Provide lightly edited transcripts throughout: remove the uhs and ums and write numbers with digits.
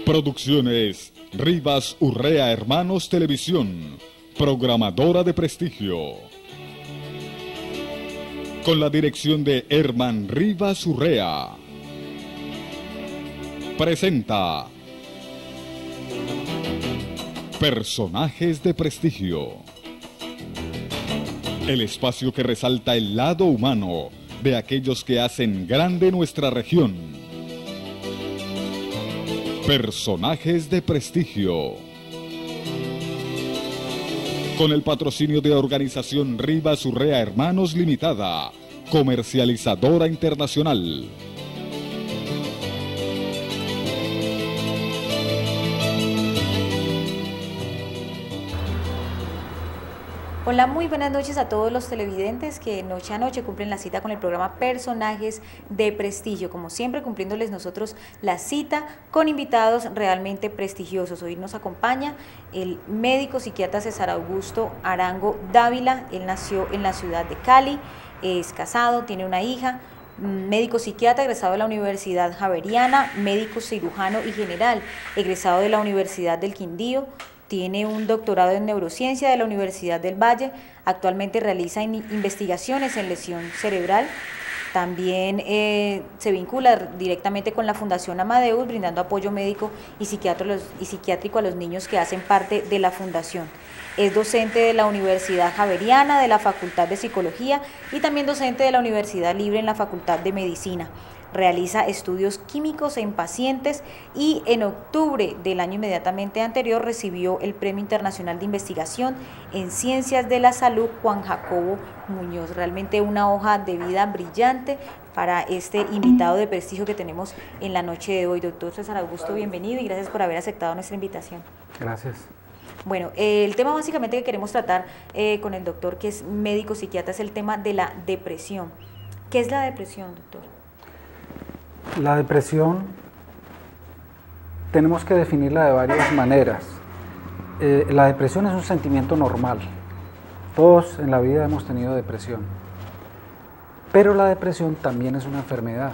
Producciones Rivas Urrea Hermanos Televisión, programadora de prestigio. Con la dirección de Herman Rivas Urrea. Presenta Personajes de prestigio. El espacio que resalta el lado humano de aquellos que hacen grande nuestra región. Personajes de prestigio. Con el patrocinio de Organización Rivas Urrea Hermanos Limitada, comercializadora internacional. Hola, muy buenas noches a todos los televidentes que noche a noche cumplen la cita con el programa Personajes de Prestigio. Como siempre, cumpliéndoles nosotros la cita con invitados realmente prestigiosos. Hoy nos acompaña el médico psiquiatra César Augusto Arango Dávila. Él nació en la ciudad de Cali, es casado, tiene una hija, médico psiquiatra egresado de la Universidad Javeriana, médico cirujano y general egresado de la Universidad del Quindío. Tiene un doctorado en neurociencia de la Universidad del Valle, actualmente realiza investigaciones en lesión cerebral, también se vincula directamente con la Fundación Amadeus, brindando apoyo médico y psiquiátrico a los niños que hacen parte de la fundación. Es docente de la Universidad Javeriana, de la Facultad de Psicología y también docente de la Universidad Libre en la Facultad de Medicina. Realiza estudios químicos en pacientes y en octubre del año inmediatamente anterior recibió el Premio Internacional de Investigación en Ciencias de la Salud Juan Jacobo Muñoz. Realmente una hoja de vida brillante para este invitado de prestigio que tenemos en la noche de hoy. Doctor César Augusto, bienvenido y gracias por haber aceptado nuestra invitación. Gracias. Bueno, el tema básicamente que queremos tratar con el doctor, que es médico psiquiatra, es el tema de la depresión. ¿Qué es la depresión, doctor? La depresión tenemos que definirla de varias maneras. La depresión es un sentimiento normal. Todos en la vida hemos tenido depresión. Pero la depresión también es una enfermedad.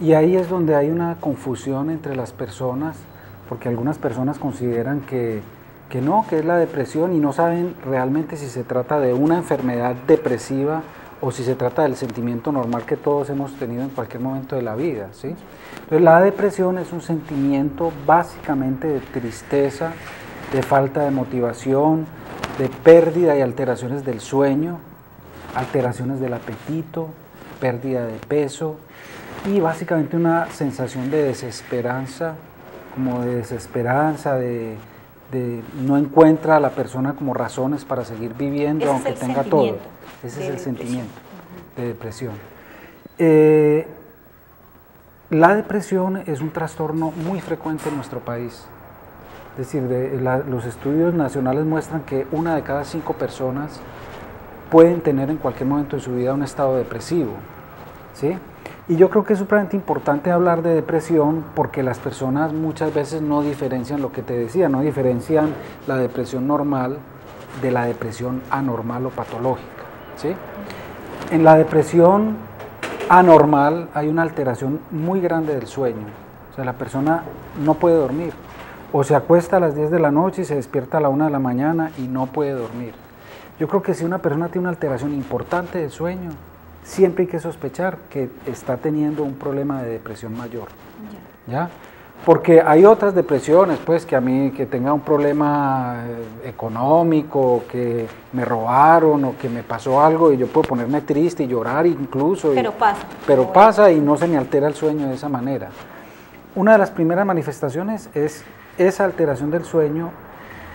Y ahí es donde hay una confusión entre las personas, porque algunas personas consideran que es la depresión y no saben realmente si se trata de una enfermedad depresiva o si se trata del sentimiento normal que todos hemos tenido en cualquier momento de la vida, ¿sí? Entonces la depresión es un sentimiento básicamente de tristeza, de falta de motivación, de pérdida y alteraciones del sueño, alteraciones del apetito, pérdida de peso y básicamente una sensación de desesperanza, de no encuentra a la persona como razones para seguir viviendo aunque tenga todo. Ese es el sentimiento de depresión. La depresión es un trastorno muy frecuente en nuestro país. Es decir, los estudios nacionales muestran que 1 de cada 5 personas pueden tener en cualquier momento de su vida un estado depresivo, ¿sí? Y yo creo que es supremamente importante hablar de depresión porque las personas muchas veces no diferencian lo que te decía, no diferencian la depresión normal de la depresión anormal o patológica, ¿sí? En la depresión anormal hay una alteración muy grande del sueño, o sea, la persona no puede dormir, o se acuesta a las 10 de la noche y se despierta a la 1 de la mañana y no puede dormir. Yo creo que si una persona tiene una alteración importante del sueño, siempre hay que sospechar que está teniendo un problema de depresión mayor, ¿ya? Porque hay otras depresiones, pues, que tenga un problema económico, que me robaron o que me pasó algo y yo puedo ponerme triste y llorar incluso. Pero pasa y no se me altera el sueño de esa manera. Una de las primeras manifestaciones es esa alteración del sueño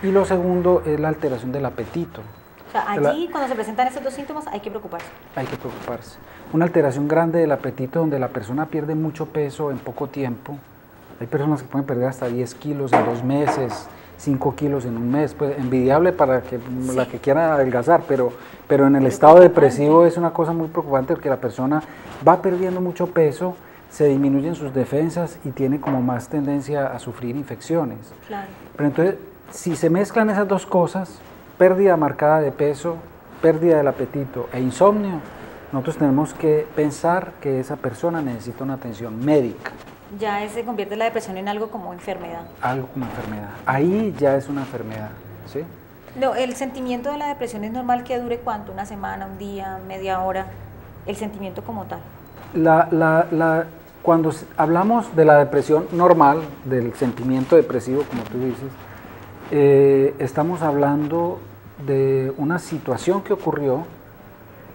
y lo segundo es la alteración del apetito. O sea, allí cuando se presentan esos dos síntomas hay que preocuparse. Hay que preocuparse. Una alteración grande del apetito donde la persona pierde mucho peso en poco tiempo. Hay personas que pueden perder hasta 10 kilos en 2 meses, 5 kilos en un mes, pues envidiable para la que quiera adelgazar, pero en el estado depresivo es una cosa muy preocupante porque la persona va perdiendo mucho peso, se disminuyen sus defensas y tiene como más tendencia a sufrir infecciones. Claro. Pero entonces, si se mezclan esas dos cosas, pérdida marcada de peso, pérdida del apetito e insomnio, nosotros tenemos que pensar que esa persona necesita una atención médica. Ya se convierte la depresión en algo como enfermedad. Algo como enfermedad. Ahí ya es una enfermedad, ¿sí? No, el sentimiento de la depresión es normal que dure ¿cuánto? ¿Una semana, un día, media hora? El sentimiento como tal. Cuando hablamos de la depresión normal, del sentimiento depresivo, como tú dices, estamos hablando de una situación que ocurrió,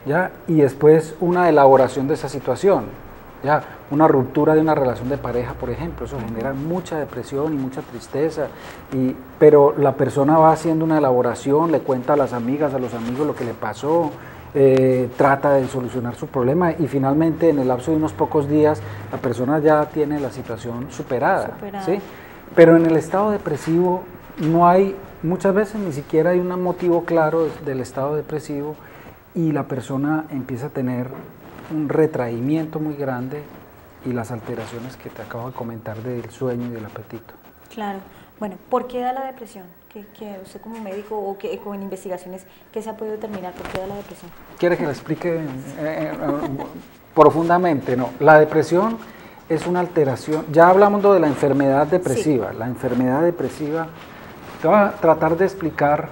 ¿ya? Y después una elaboración de esa situación, ¿ya? Una ruptura de una relación de pareja, por ejemplo, eso genera mucha depresión y mucha tristeza, pero la persona va haciendo una elaboración, le cuenta a las amigas, a los amigos lo que le pasó, trata de solucionar su problema y finalmente en el lapso de unos pocos días la persona ya tiene la situación superada. ¿Sí? Pero en el estado depresivo no hay, muchas veces ni siquiera hay un motivo claro del estado depresivo y la persona empieza a tener un retraimiento muy grande y las alteraciones que te acabo de comentar del sueño y del apetito. Claro. Bueno, ¿por qué da la depresión? ¿Que usted como médico o que en investigaciones qué se ha podido determinar por qué da la depresión? ¿Quiere que le explique profundamente? No, la depresión es una alteración, ya hablamos de la enfermedad depresiva, sí. La enfermedad depresiva, te voy a tratar de explicar,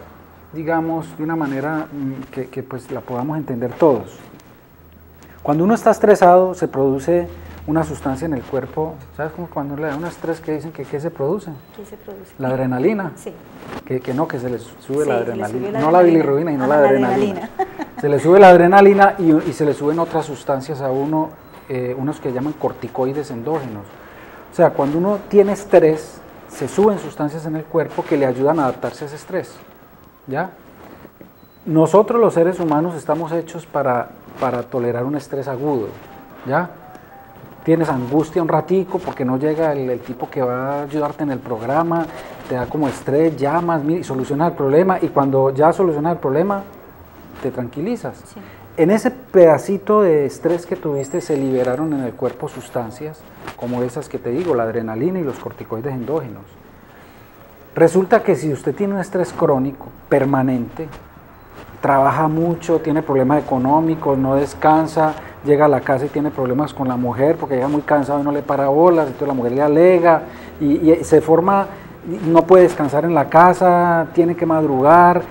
digamos, de una manera que pues la podamos entender todos. Cuando uno está estresado se produce una sustancia en el cuerpo, ¿sabes? Como cuando le da un estrés que dicen que ¿qué se produce? ¿Qué se produce? La adrenalina. Sí. Que se le sube sí, la adrenalina, la no la bilirrubina, sino la adrenalina. Se le sube la adrenalina y se le suben otras sustancias a uno, unos que llaman corticoides endógenos. O sea, cuando uno tiene estrés, se suben sustancias en el cuerpo que le ayudan a adaptarse a ese estrés, ¿ya? Nosotros los seres humanos estamos hechos para tolerar un estrés agudo, ¿ya? Tienes angustia un ratico porque no llega el tipo que va a ayudarte en el programa, te da como estrés, llamas y solucionas el problema y cuando ya solucionas el problema te tranquilizas. Sí. En ese pedacito de estrés que tuviste se liberaron en el cuerpo sustancias como esas que te digo, la adrenalina y los corticoides endógenos. Resulta que si usted tiene un estrés crónico, permanente, trabaja mucho, tiene problemas económicos, no descansa, llega a la casa y tiene problemas con la mujer porque llega muy cansado y no le para bolas, entonces la mujer le alega y se forma, no puede descansar en la casa, tiene que madrugar,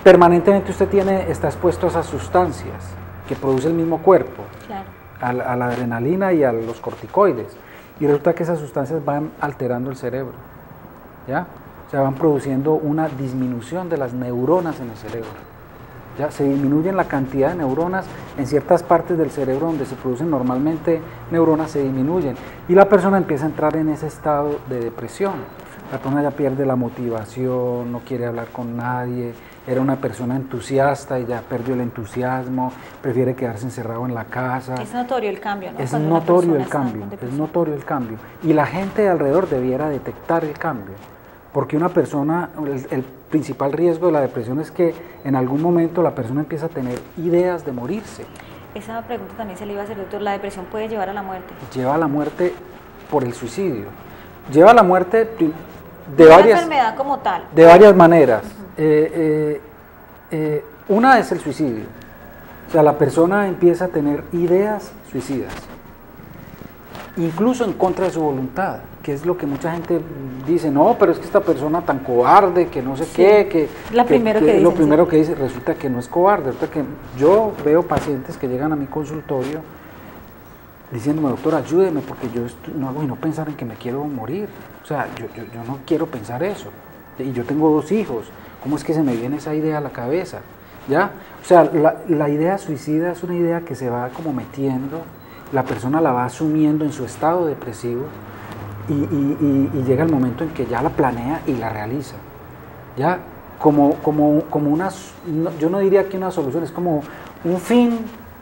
permanentemente usted está expuesto a esas sustancias que produce el mismo cuerpo, claro. a la adrenalina y a los corticoides, y resulta que esas sustancias van alterando el cerebro, ¿ya? O sea, van produciendo una disminución de las neuronas en el cerebro. Ya se disminuyen la cantidad de neuronas en ciertas partes del cerebro donde se producen normalmente neuronas, se disminuyen y la persona empieza a entrar en ese estado de depresión. La persona ya pierde la motivación, no quiere hablar con nadie, era una persona entusiasta y ya perdió el entusiasmo, prefiere quedarse encerrado en la casa. Es notorio el cambio, ¿no? Es notorio el cambio, es notorio el cambio y la gente de alrededor debiera detectar el cambio. Porque una persona, el principal riesgo de la depresión es que en algún momento la persona empieza a tener ideas de morirse. Esa pregunta también se le iba a hacer, doctor, ¿la depresión puede llevar a la muerte? Lleva a la muerte por el suicidio. Lleva a la muerte de varias... enfermedad como tal. De varias maneras. Una es el suicidio. O sea, la persona empieza a tener ideas suicidas. Incluso en contra de su voluntad, que es lo que mucha gente dice, no, pero es que esta persona tan cobarde, que no sé qué, que lo primero que dice, resulta que no es cobarde, resulta que yo veo pacientes que llegan a mi consultorio diciéndome, doctor, ayúdeme, porque yo no hago y no pensar en que me quiero morir, o sea, yo no quiero pensar eso, y yo tengo 2 hijos, ¿cómo es que se me viene esa idea a la cabeza? ¿Ya? O sea, la idea suicida es una idea que se va como metiendo, la persona la va asumiendo en su estado depresivo y llega el momento en que ya la planea y la realiza. Ya como una, yo no diría que una solución, es como un fin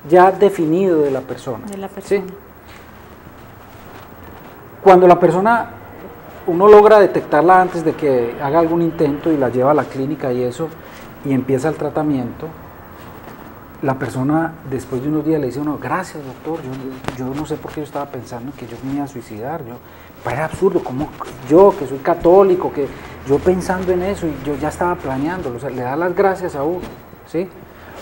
ya definido de la persona. ¿Sí? Cuando la persona, uno logra detectarla antes de que haga algún intento y la lleva a la clínica y eso, y empieza el tratamiento, la persona después de unos días le dice a uno, gracias doctor, yo no sé por qué yo estaba pensando que yo me iba a suicidar, era absurdo, como yo que soy católico, que yo pensando en eso y yo ya estaba planeándolo, o sea, le da las gracias a uno, ¿sí?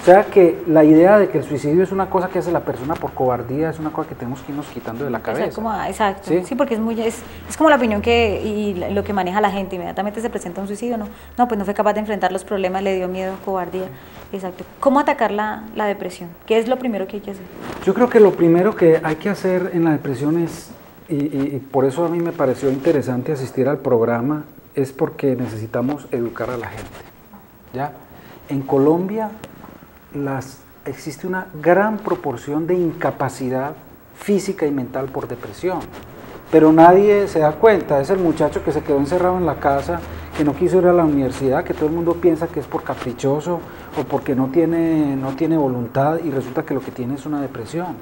O O sea que la idea de que el suicidio es una cosa que hace la persona por cobardía es una cosa que tenemos que irnos quitando de la cabeza. Exacto, ¿Sí? sí, porque es como la opinión y lo que maneja la gente, inmediatamente se presenta un suicidio, no, pues no fue capaz de enfrentar los problemas, le dio miedo, cobardía, exacto. ¿Cómo atacar la depresión? ¿Qué es lo primero que hay que hacer? Yo creo que lo primero que hay que hacer en la depresión es, y por eso a mí me pareció interesante asistir al programa, es porque necesitamos educar a la gente, ¿ya? En Colombia existe una gran proporción de incapacidad física y mental por depresión, pero nadie se da cuenta. Es el muchacho que se quedó encerrado en la casa, que no quiso ir a la universidad, que todo el mundo piensa que es por caprichoso o porque no tiene voluntad, y resulta que lo que tiene es una depresión.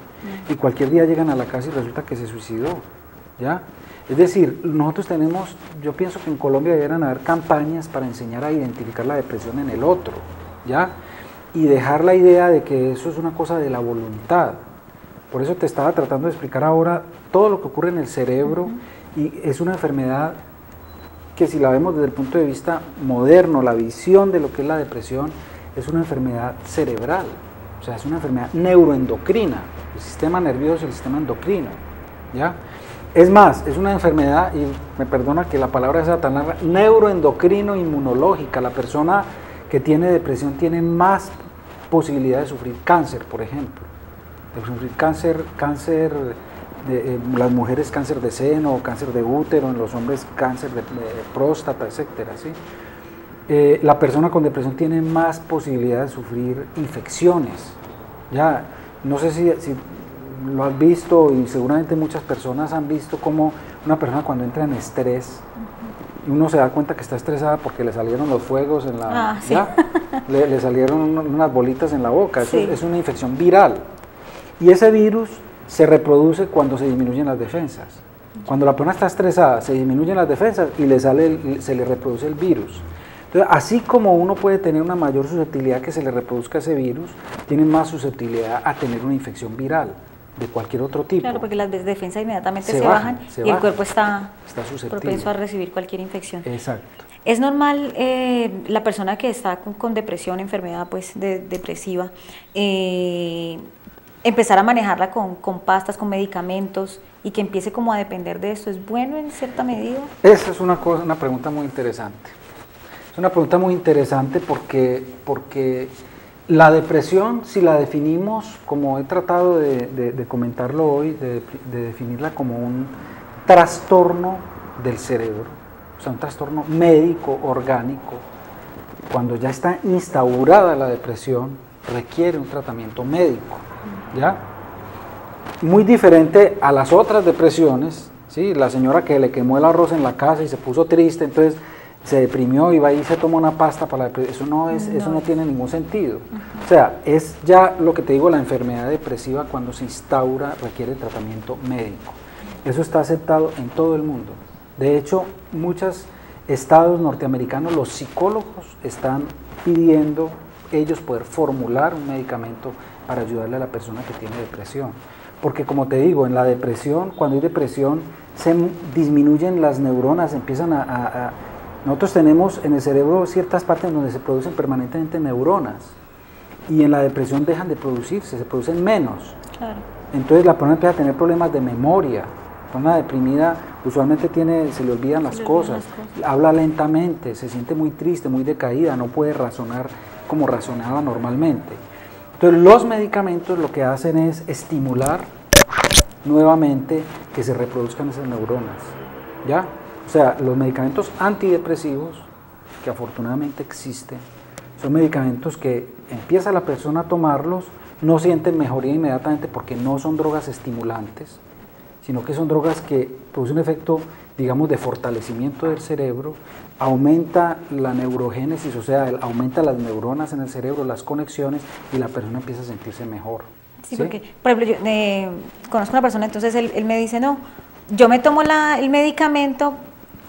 Y cualquier día llegan a la casa y resulta que se suicidó, ¿ya? Es decir, nosotros yo pienso que en Colombia deberían haber campañas para enseñar a identificar la depresión en el otro, ¿ya? Y dejar la idea de que eso es una cosa de la voluntad. Por eso te estaba tratando de explicar ahora todo lo que ocurre en el cerebro, y es una enfermedad que, si la vemos desde el punto de vista moderno, la visión de lo que es la depresión, es una enfermedad cerebral, o sea, es una enfermedad neuroendocrina, el sistema nervioso y el sistema endocrino, ¿ya? Es más, es una enfermedad, y me perdona que la palabra sea tan larga, neuroendocrino inmunológica. La persona que tiene depresión tiene más posibilidad de sufrir cáncer, por ejemplo, de sufrir cáncer las mujeres cáncer de seno, cáncer de útero, en los hombres cáncer de próstata, etcétera, ¿sí? La persona con depresión tiene más posibilidad de sufrir infecciones. Ya, no sé si lo has visto, y seguramente muchas personas han visto cómo una persona cuando entra en estrés, uno se da cuenta que está estresada porque le salieron los fuegos en la... Sí. ¿ya? Le salieron unas bolitas en la boca. Eso sí. Es una infección viral. Y ese virus se reproduce cuando se disminuyen las defensas. Cuando la persona está estresada, se disminuyen las defensas y se le reproduce el virus. Entonces, así como uno puede tener una mayor susceptibilidad que se le reproduzca ese virus, tiene más susceptibilidad a tener una infección viral de cualquier otro tipo. Claro, porque las defensas inmediatamente se bajan y el cuerpo está propenso a recibir cualquier infección. Exacto. Es normal la persona que está con depresión, enfermedad pues depresiva, empezar a manejarla con pastas, con medicamentos, y que empiece como a depender de esto. ¿Es bueno en cierta medida? Esa es una pregunta muy interesante. Es una pregunta muy interesante porque la depresión, si la definimos, como he tratado de comentarlo hoy, de definirla como un trastorno del cerebro, o sea, un trastorno médico, orgánico, cuando ya está instaurada la depresión, requiere un tratamiento médico, ¿ya? Muy diferente a las otras depresiones, ¿sí? La señora que le quemó el arroz en la casa y se puso triste, entonces se deprimió y va y se toma una pasta para la depresión. Eso no tiene ningún sentido. O sea, es ya lo que te digo, la enfermedad depresiva cuando se instaura requiere tratamiento médico. Eso está aceptado en todo el mundo. De hecho, muchos estados norteamericanos, los psicólogos están pidiendo ellos poder formular un medicamento para ayudarle a la persona que tiene depresión. Porque, como te digo, en la depresión, cuando hay depresión, se disminuyen las neuronas, nosotros tenemos en el cerebro ciertas partes donde se producen permanentemente neuronas, y en la depresión dejan de producirse, se producen menos. Claro. Entonces la persona empieza a tener problemas de memoria. La persona deprimida usualmente se le olvidan las cosas, habla lentamente, se siente muy triste, muy decaída, no puede razonar como razonaba normalmente. Entonces los medicamentos lo que hacen es estimular nuevamente que se reproduzcan esas neuronas, ¿ya? O sea, los medicamentos antidepresivos, que afortunadamente existen, son medicamentos que empieza la persona a tomarlos, no sienten mejoría inmediatamente porque no son drogas estimulantes, sino que son drogas que producen un efecto, digamos, de fortalecimiento del cerebro, aumenta la neurogénesis, o sea, aumenta las neuronas en el cerebro, las conexiones, y la persona empieza a sentirse mejor. Sí, porque, por ejemplo, yo conozco una persona, entonces él me dice, no, yo me tomo el medicamento,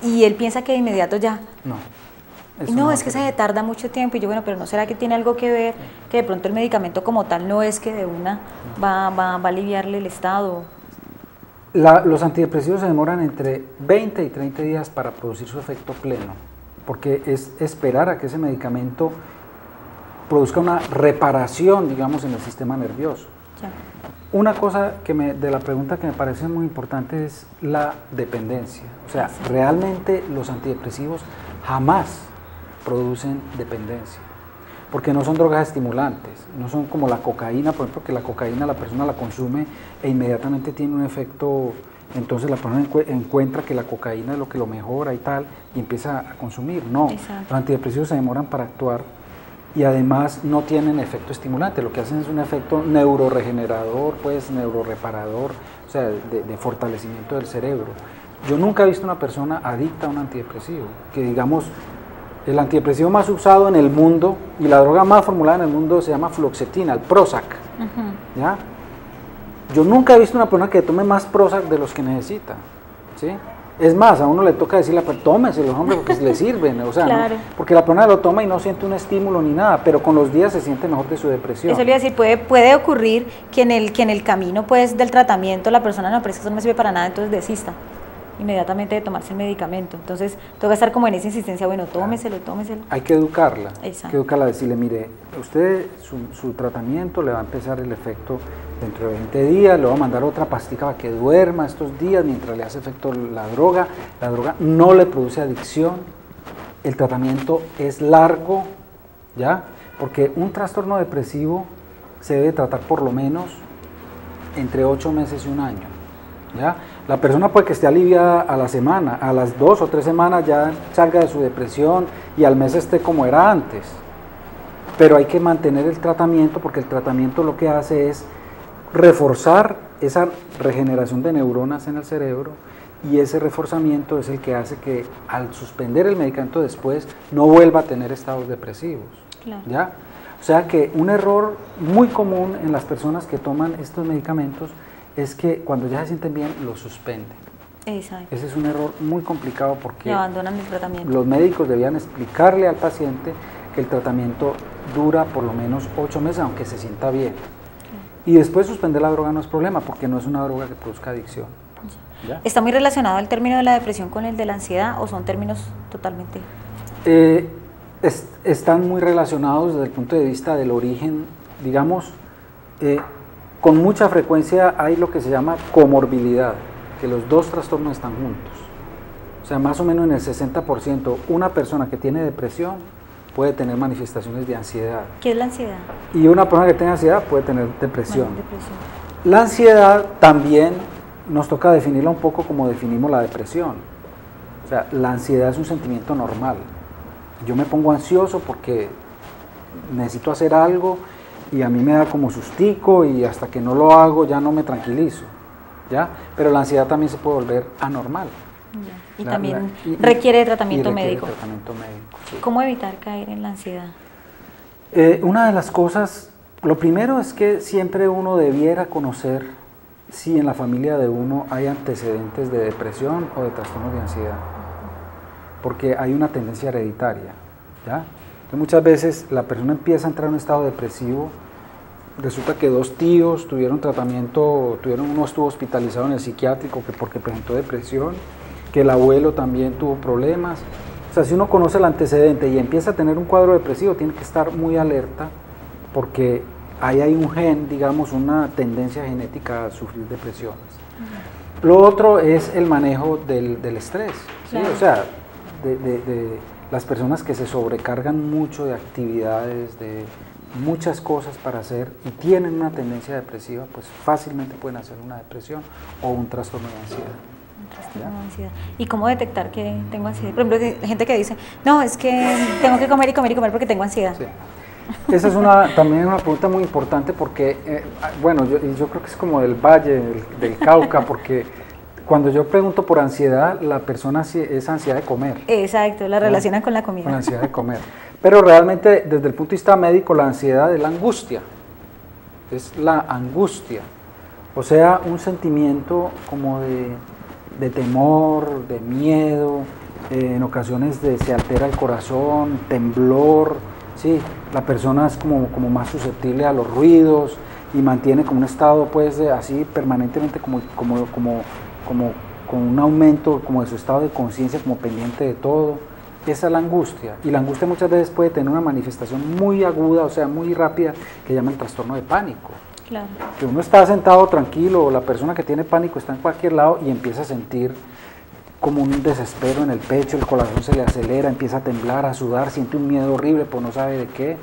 y él piensa que de inmediato ya. No, es que se tarda mucho tiempo, y yo, bueno, pero ¿no será que tiene algo que ver, que de pronto el medicamento como tal no es que de una va a aliviarle el estado? Los antidepresivos se demoran entre 20 y 30 días para producir su efecto pleno, porque es esperar a que ese medicamento produzca una reparación, digamos, en el sistema nervioso. Ya. Una cosa de la pregunta que me parece muy importante es la dependencia. O sea, realmente los antidepresivos jamás producen dependencia, porque no son drogas estimulantes, no son como la cocaína, por ejemplo, que la cocaína la persona la consume e inmediatamente tiene un efecto, entonces la persona encuentra que la cocaína es lo que lo mejora y tal, y empieza a consumir. No, Exacto. los antidepresivos se demoran para actuar y además no tienen efecto estimulante, lo que hacen es un efecto neuroregenerador, pues neuroreparador, o sea, de fortalecimiento del cerebro. Yo nunca he visto una persona adicta a un antidepresivo, que digamos, el antidepresivo más usado en el mundo y la droga más formulada en el mundo se llama fluoxetina, el Prozac. ¿Ya? Yo nunca he visto una persona que tome más Prozac de los que necesita, ¿sí? Es más, a uno le toca decirle, tómeselo, hombre, porque le sirven, o sea, claro. ¿no? Porque la persona lo toma y no siente un estímulo ni nada, pero con los días se siente mejor de su depresión. Eso le iba a decir, puede ocurrir que en el camino pues del tratamiento la persona no, pero es que eso no me sirve para nada, entonces desista inmediatamente de tomarse el medicamento. Entonces toca estar como en esa insistencia, bueno, tómeselo. Hay que educarla, exacto, hay que educarla, decirle, mire, usted su tratamiento le va a empezar el efecto dentro de 20 días, le va a mandar otra pastilla para que duerma estos días mientras le hace efecto la droga no le produce adicción, el tratamiento es largo, ¿ya? Porque un trastorno depresivo se debe tratar por lo menos entre 8 meses y un año, ¿ya? La persona puede que esté aliviada a la semana, a las 2 o 3 semanas ya salga de su depresión y al mes esté como era antes, pero hay que mantener el tratamiento porque el tratamiento lo que hace es reforzar esa regeneración de neuronas en el cerebro y ese reforzamiento es el que hace que al suspender el medicamento después no vuelva a tener estados depresivos. claro. ¿Ya? O sea que un error muy común en las personas que toman estos medicamentos es que cuando ya se sienten bien los suspenden. Exacto. Ese es un error muy complicado porque Y abandonan el tratamiento. los médicos debían explicarle al paciente que el tratamiento dura por lo menos 8 meses aunque se sienta bien. Y después suspender la droga no es problema porque no es una droga que produzca adicción. ¿Ya? ¿Está muy relacionado el término de la depresión con el de la ansiedad o son términos totalmente...? Están muy relacionados desde el punto de vista del origen, digamos, con mucha frecuencia hay lo que se llama comorbilidad, que los dos trastornos están juntos. O sea, más o menos en el 60%, una persona que tiene depresión puede tener manifestaciones de ansiedad. ¿Qué es la ansiedad? Y una persona que tenga ansiedad puede tener depresión. Bueno, depresión. La ansiedad también nos toca definirla un poco como definimos la depresión. O sea, la ansiedad es un sentimiento normal. Yo me pongo ansioso porque necesito hacer algo y a mí me da como sustico y hasta que no lo hago ya no me tranquilizo, ¿ya? Pero la ansiedad también se puede volver anormal. Y también requiere tratamiento médico. Sí. ¿Cómo evitar caer en la ansiedad? Una de las cosas, lo primero es que siempre uno debiera conocer si en la familia de uno hay antecedentes de depresión o de trastornos de ansiedad, porque hay una tendencia hereditaria, ¿ya? Entonces, muchas veces la persona empieza a entrar en un estado depresivo, resulta que 2 tíos tuvieron tratamiento, uno estuvo hospitalizado en el psiquiátrico porque presentó depresión, que el abuelo también tuvo problemas. O sea, si uno conoce el antecedente y empieza a tener un cuadro depresivo, tiene que estar muy alerta porque ahí hay un gen, digamos, una tendencia genética a sufrir depresiones. Lo otro es el manejo del estrés, ¿sí? Claro. O sea, de las personas que se sobrecargan mucho de actividades, de muchas cosas para hacer y tienen una tendencia depresiva, pues fácilmente pueden hacer una depresión o un trastorno de ansiedad. Trastorno de ansiedad. ¿Y cómo detectar que tengo ansiedad? Por ejemplo, hay gente que dice, no, es que tengo que comer y comer y comer porque tengo ansiedad. Sí. Esa es también una pregunta muy importante porque, bueno, yo creo que es como del Valle, del Cauca, porque cuando yo pregunto por ansiedad, la persona es ansiedad de comer. Exacto, la relacionan con la comida. Con la ansiedad de comer. Pero realmente, desde el punto de vista médico, la ansiedad es la angustia. Es la angustia. O sea, un sentimiento como de temor, de miedo, en ocasiones se altera el corazón, temblor, ¿sí? La persona es como más susceptible a los ruidos y mantiene como un estado pues así permanentemente con un aumento como de su estado de conciencia, como pendiente de todo, esa es la angustia, y la angustia muchas veces puede tener una manifestación muy aguda, o sea, muy rápida, que llama el trastorno de pánico. Claro. Que uno está sentado tranquilo, o la persona que tiene pánico está en cualquier lado y empieza a sentir como un desespero en el pecho, el corazón se le acelera, empieza a temblar, a sudar, siente un miedo horrible, pues no sabe de qué,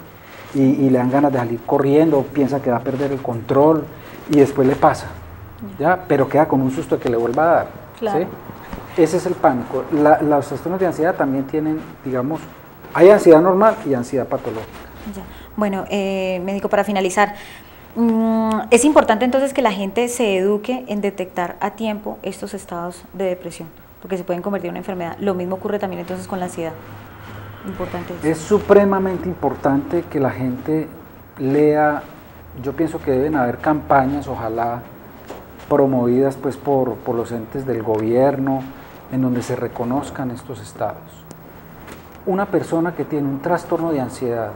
y le dan ganas de salir corriendo, piensa que va a perder el control, y después le pasa, ¿ya? Pero queda con un susto de que le vuelva a dar, Claro. ¿sí? Ese es el pánico. Los trastornos de ansiedad también tienen, digamos, hay ansiedad normal y ansiedad patológica. Ya. Bueno, médico, para finalizar, es importante entonces que la gente se eduque en detectar a tiempo estos estados de depresión, porque se pueden convertir en una enfermedad. Lo mismo ocurre también entonces con la ansiedad. Importante eso. Es supremamente importante que la gente lea. Yo pienso que deben haber campañas, ojalá promovidas pues por los entes del gobierno, en donde se reconozcan estos estados. Una persona que tiene un trastorno de ansiedad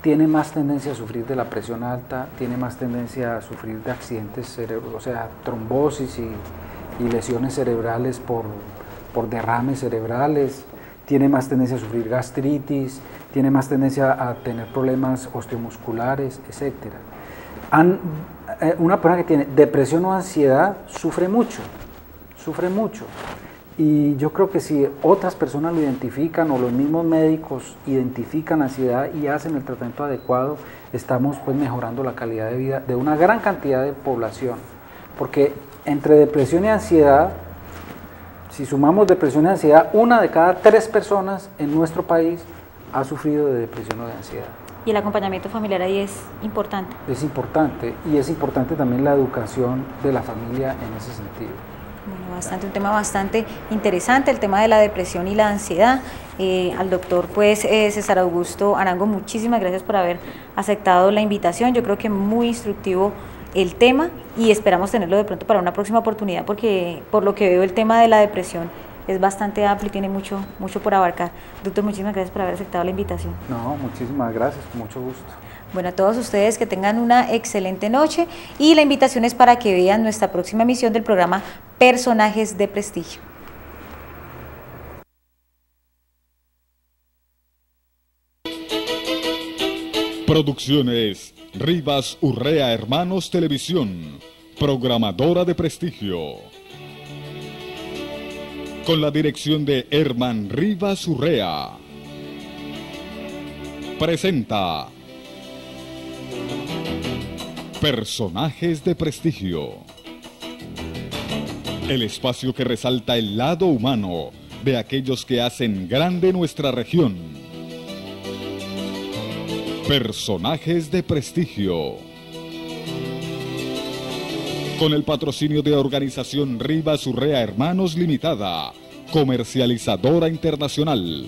tiene más tendencia a sufrir de la presión alta, tiene más tendencia a sufrir de accidentes cerebrales, o sea, trombosis y lesiones cerebrales por derrames cerebrales, tiene más tendencia a sufrir gastritis, tiene más tendencia a tener problemas osteomusculares, etc. Una persona que tiene depresión o ansiedad sufre mucho. Y yo creo que si otras personas lo identifican o los mismos médicos identifican la ansiedad y hacen el tratamiento adecuado, estamos pues mejorando la calidad de vida de una gran cantidad de población. Porque entre depresión y ansiedad, si sumamos depresión y ansiedad, 1 de cada 3 personas en nuestro país ha sufrido de depresión o de ansiedad. Y el acompañamiento familiar ahí es importante. Es importante, y es importante también la educación de la familia en ese sentido. Bueno, un tema bastante interesante, el tema de la depresión y la ansiedad. Al doctor César Augusto Arango, muchísimas gracias por haber aceptado la invitación. Yo creo que muy instructivo el tema y esperamos tenerlo de pronto para una próxima oportunidad, porque por lo que veo el tema de la depresión es bastante amplio y tiene mucho por abarcar. Doctor, muchísimas gracias por haber aceptado la invitación. No, muchísimas gracias, con mucho gusto. Bueno, a todos ustedes que tengan una excelente noche y la invitación es para que vean nuestra próxima emisión del programa Personajes de Prestigio. Producciones Rivas Urrea Hermanos Televisión, programadora de prestigio. Con la dirección de Herman Rivas Urrea. Presenta Personajes de Prestigio. El espacio que resalta el lado humano de aquellos que hacen grande nuestra región. Personajes de Prestigio. Con el patrocinio de Organización Rivas Urrea Hermanos Limitada, comercializadora internacional.